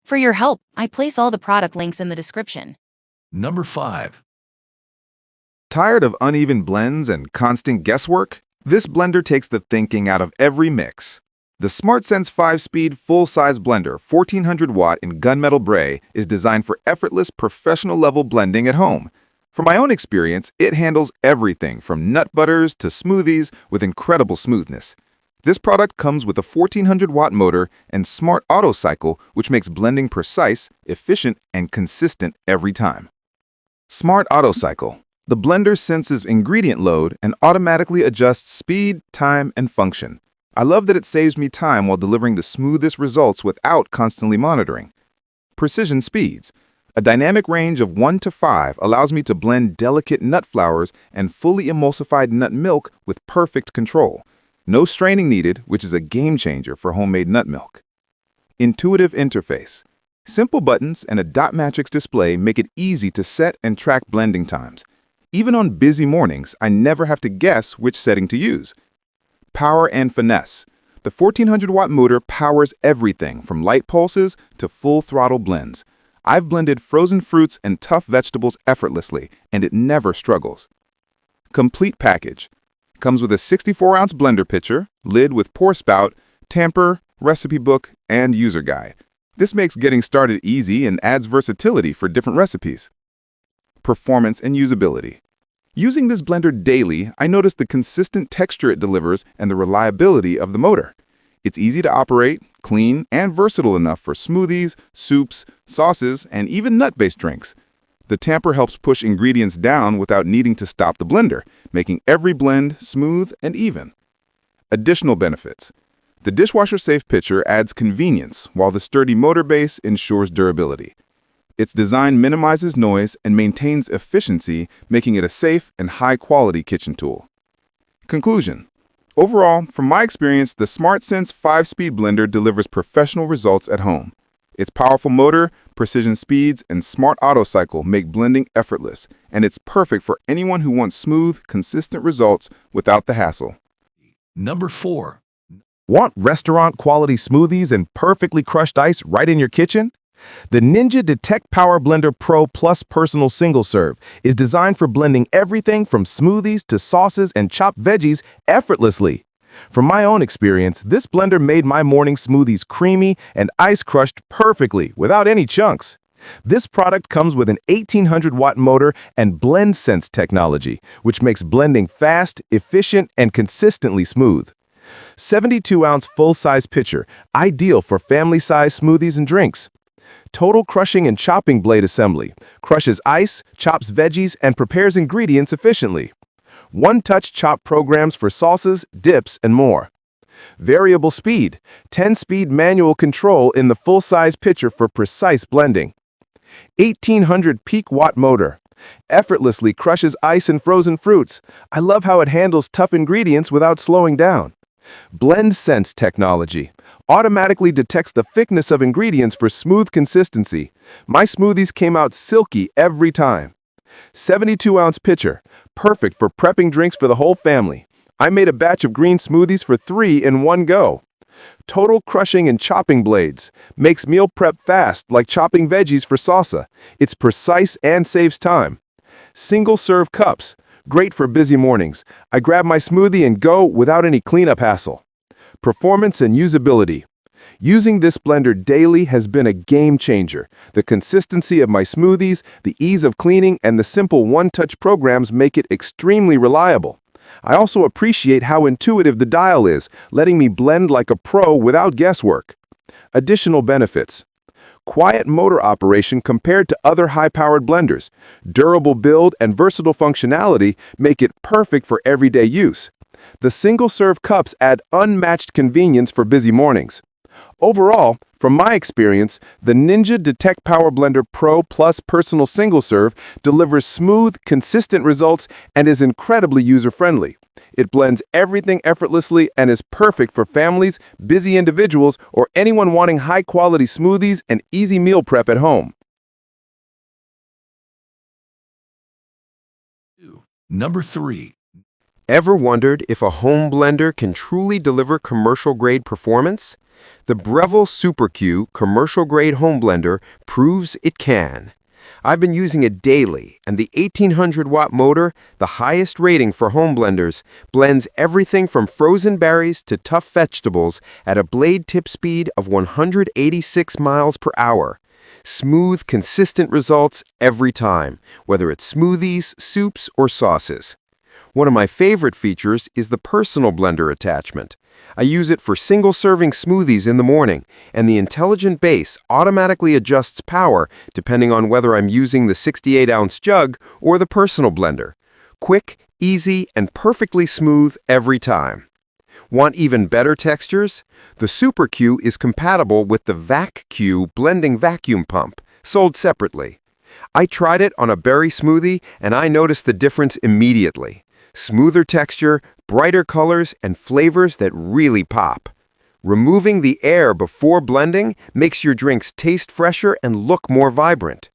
For your help, I place all the product links in the description. Number 5. Tired of uneven blends and constant guesswork? This blender takes the thinking out of every mix. The SmartSense 5-speed full-size blender, 1400 watt in gunmetal bray, is designed for effortless professional-level blending at home. From my own experience, it handles everything from nut butters to smoothies with incredible smoothness. This product comes with a 1400 watt motor and smart auto cycle, which makes blending precise, efficient, and consistent every time. Smart auto cycle. The blender senses ingredient load and automatically adjusts speed, time, and function. I love that it saves me time while delivering the smoothest results without constantly monitoring. Precision speeds. A dynamic range of 1 to 5 allows me to blend delicate nut flours and fully emulsified nut milk with perfect control. No straining needed, which is a game changer for homemade nut milk. Intuitive interface. Simple buttons and a dot matrix display make it easy to set and track blending times. Even on busy mornings, I never have to guess which setting to use. Power and finesse. The 1400 watt motor powers everything from light pulses to full throttle blends. I've blended frozen fruits and tough vegetables effortlessly, and it never struggles. Complete package. Comes with a 64-ounce blender pitcher, lid with pour spout, tamper, recipe book, and user guide. This makes getting started easy and adds versatility for different recipes. Performance and usability. Using this blender daily, I notice the consistent texture it delivers and the reliability of the motor. It's easy to operate, clean, and versatile enough for smoothies, soups, sauces, and even nut-based drinks. The tamper helps push ingredients down without needing to stop the blender, making every blend smooth and even. Additional benefits. The dishwasher-safe pitcher adds convenience, while the sturdy motor base ensures durability. Its design minimizes noise and maintains efficiency, making it a safe and high-quality kitchen tool. Conclusion. Overall, from my experience, the SmartSense 5-speed blender delivers professional results at home. Its powerful motor, precision speeds, and smart auto cycle make blending effortless, and it's perfect for anyone who wants smooth, consistent results without the hassle. Number 4. Want restaurant-quality smoothies and perfectly crushed ice right in your kitchen? The Ninja Detect Power Blender Pro Plus Personal Single Serve is designed for blending everything from smoothies to sauces and chopped veggies effortlessly. From my own experience, this blender made my morning smoothies creamy and ice crushed perfectly without any chunks. This product comes with an 1800 watt motor and BlendSense technology, which makes blending fast, efficient, and consistently smooth. 72-ounce full-size pitcher, ideal for family-size smoothies and drinks. Total crushing and chopping blade assembly, crushes ice, chops veggies, and prepares ingredients efficiently. One-touch chop programs for sauces, dips, and more. Variable speed, 10-speed manual control in the full-size pitcher for precise blending. 1800 peak watt motor, effortlessly crushes ice and frozen fruits. I love how it handles tough ingredients without slowing down. BlendSense technology automatically detects the thickness of ingredients for smooth consistency. My smoothies came out silky every time. 72-ounce pitcher, perfect for prepping drinks for the whole family. I made a batch of green smoothies for 3 in one go. Total crushing and chopping blades, makes meal prep fast like chopping veggies for salsa. It's precise and saves time. Single-serve cups, great for busy mornings. I grab my smoothie and go without any cleanup hassle. Performance and usability. Using this blender daily has been a game changer. The consistency of my smoothies, the ease of cleaning, and the simple one-touch programs make it extremely reliable. I also appreciate how intuitive the dial is, letting me blend like a pro without guesswork. Additional benefits. Quiet motor operation compared to other high-powered blenders. Durable build and versatile functionality make it perfect for everyday use. The single-serve cups add unmatched convenience for busy mornings. Overall, from my experience, the Ninja Detect Power Blender Pro Plus Personal Single Serve delivers smooth, consistent results and is incredibly user-friendly. It blends everything effortlessly and is perfect for families, busy individuals, or anyone wanting high-quality smoothies and easy meal prep at home. Number 3. Ever wondered if a home blender can truly deliver commercial-grade performance? The Breville Super Q commercial-grade home blender proves it can. I've been using it daily, and the 1800-watt motor, the highest rating for home blenders, blends everything from frozen berries to tough vegetables at a blade tip speed of 186 miles per hour. Smooth, consistent results every time, whether it's smoothies, soups, or sauces. One of my favorite features is the personal blender attachment. I use it for single-serving smoothies in the morning, and the intelligent base automatically adjusts power depending on whether I'm using the 68-ounce jug or the personal blender. Quick, easy, and perfectly smooth every time. Want even better textures? The Super Q is compatible with the Vac Q blending vacuum pump, sold separately. I tried it on a berry smoothie, and I noticed the difference immediately. Smoother texture, brighter colors, and flavors that really pop. Removing the air before blending makes your drinks taste fresher and look more vibrant.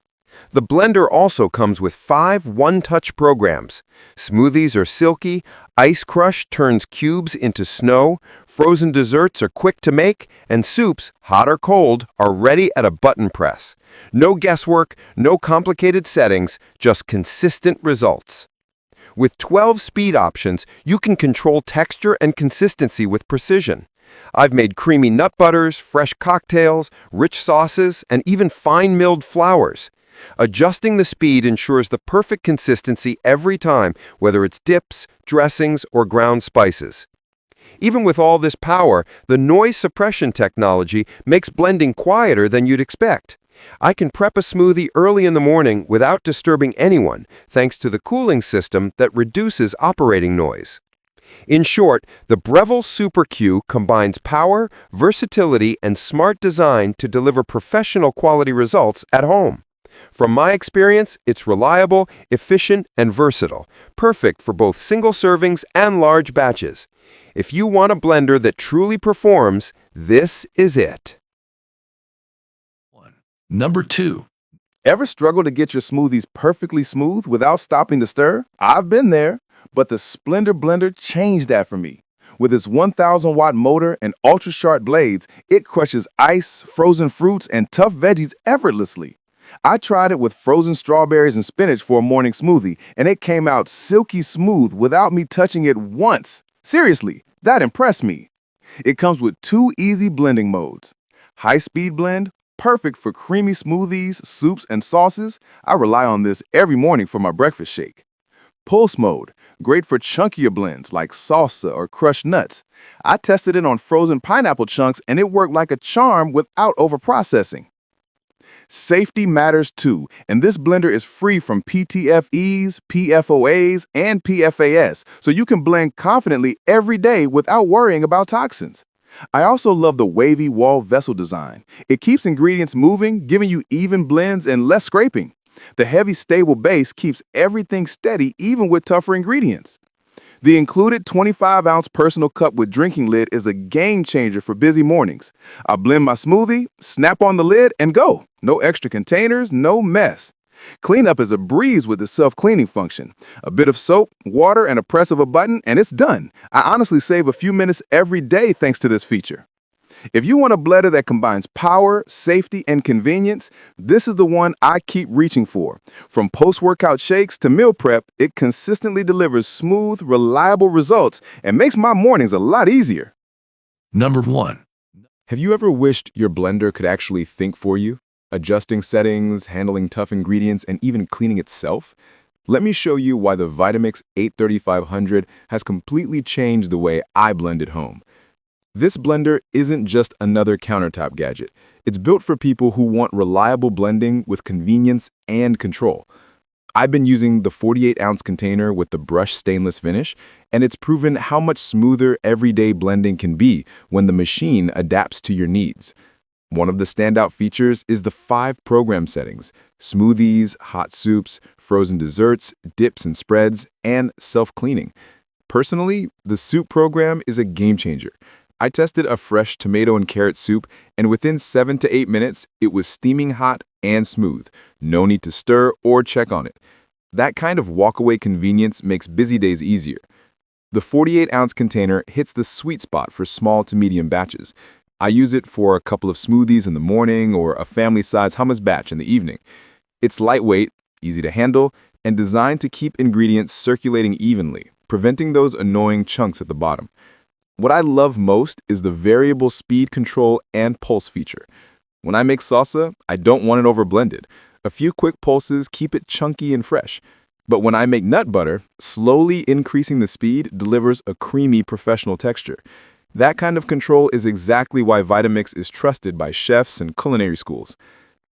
The blender also comes with 5 one-touch programs. Smoothies are silky, ice crush turns cubes into snow, frozen desserts are quick to make, and soups, hot or cold, are ready at a button press. No guesswork, no complicated settings, just consistent results. With 12 speed options, you can control texture and consistency with precision. I've made creamy nut butters, fresh cocktails, rich sauces, and even fine-milled flours. Adjusting the speed ensures the perfect consistency every time, whether it's dips, dressings, or ground spices. Even with all this power, the noise suppression technology makes blending quieter than you'd expect. I can prep a smoothie early in the morning without disturbing anyone, thanks to the cooling system that reduces operating noise. In short, the Breville Super Q combines power, versatility, and smart design to deliver professional quality results at home. From my experience, it's reliable, efficient, and versatile, perfect for both single servings and large batches. If you want a blender that truly performs, this is it. Number 2. Ever struggle to get your smoothies perfectly smooth without stopping to stir? I've been there, but the Splendor Blender changed that for me. With its 1,000-watt motor and ultra-sharp blades, it crushes ice, frozen fruits, and tough veggies effortlessly. I tried it with frozen strawberries and spinach for a morning smoothie, and it came out silky smooth without me touching it once. Seriously, that impressed me. It comes with 2 easy blending modes. High-speed blend, perfect for creamy smoothies, soups, and sauces. I rely on this every morning for my breakfast shake. Pulse mode, great for chunkier blends like salsa or crushed nuts. I tested it on frozen pineapple chunks, and it worked like a charm without overprocessing. Safety matters too, and this blender is free from PTFEs, PFOAs, and PFAS, so you can blend confidently every day without worrying about toxins. I also love the wavy wall vessel design. It keeps ingredients moving, giving you even blends and less scraping. The heavy, stable base keeps everything steady even with tougher ingredients. The included 25-ounce personal cup with drinking lid is a game changer for busy mornings. I blend my smoothie, snap on the lid, and go. No extra containers, no mess. Cleanup is a breeze with the self-cleaning function. A bit of soap, water, and a press of a button, and it's done. I honestly save a few minutes every day thanks to this feature. If you want a blender that combines power, safety, and convenience, this is the one I keep reaching for. From post-workout shakes to meal prep, it consistently delivers smooth, reliable results and makes my mornings a lot easier. Number 1. Have you ever wished your blender could actually think for you? Adjusting settings, handling tough ingredients, and even cleaning itself? Let me show you why the Vitamix 83500 has completely changed the way I blend at home. This blender isn't just another countertop gadget. It's built for people who want reliable blending with convenience and control. I've been using the 48-ounce container with the brushed stainless finish, and it's proven how much smoother everyday blending can be when the machine adapts to your needs. One of the standout features is the 5 program settings: smoothies, hot soups, frozen desserts, dips and spreads, and self-cleaning. Personally, the soup program is a game changer. I tested a fresh tomato and carrot soup, and within 7 to 8 minutes, it was steaming hot and smooth. No need to stir or check on it. That kind of walkaway convenience makes busy days easier. The 48-ounce container hits the sweet spot for small to medium batches. I use it for a couple of smoothies in the morning or a family-size hummus batch in the evening. It's lightweight, easy to handle, and designed to keep ingredients circulating evenly, preventing those annoying chunks at the bottom. What I love most is the variable speed control and pulse feature. When I make salsa, I don't want it overblended. A few quick pulses keep it chunky and fresh. But when I make nut butter, slowly increasing the speed delivers a creamy professional texture. That kind of control is exactly why Vitamix is trusted by chefs and culinary schools.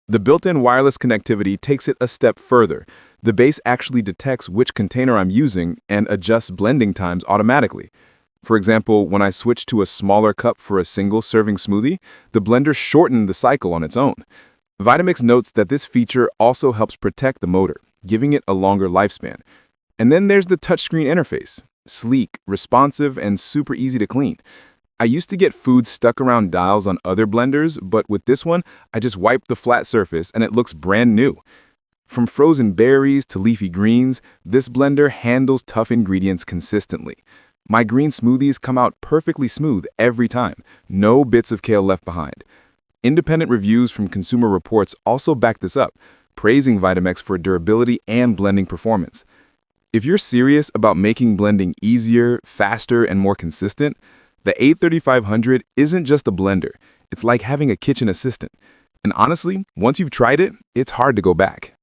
The built-in wireless connectivity takes it a step further. The base actually detects which container I'm using and adjusts blending times automatically. For example, when I switch to a smaller cup for a single-serving smoothie, the blender shortened the cycle on its own. Vitamix notes that this feature also helps protect the motor, giving it a longer lifespan. And then there's the touchscreen interface. Sleek, responsive, and super easy to clean. I used to get food stuck around dials on other blenders, but with this one, I just wipe the flat surface and it looks brand new. From frozen berries to leafy greens, this blender handles tough ingredients consistently. My green smoothies come out perfectly smooth every time, no bits of kale left behind. Independent reviews from Consumer Reports also back this up, praising Vitamix for durability and blending performance. If you're serious about making blending easier, faster, and more consistent, the A3500 isn't just a blender. It's like having a kitchen assistant. And honestly, once you've tried it, it's hard to go back.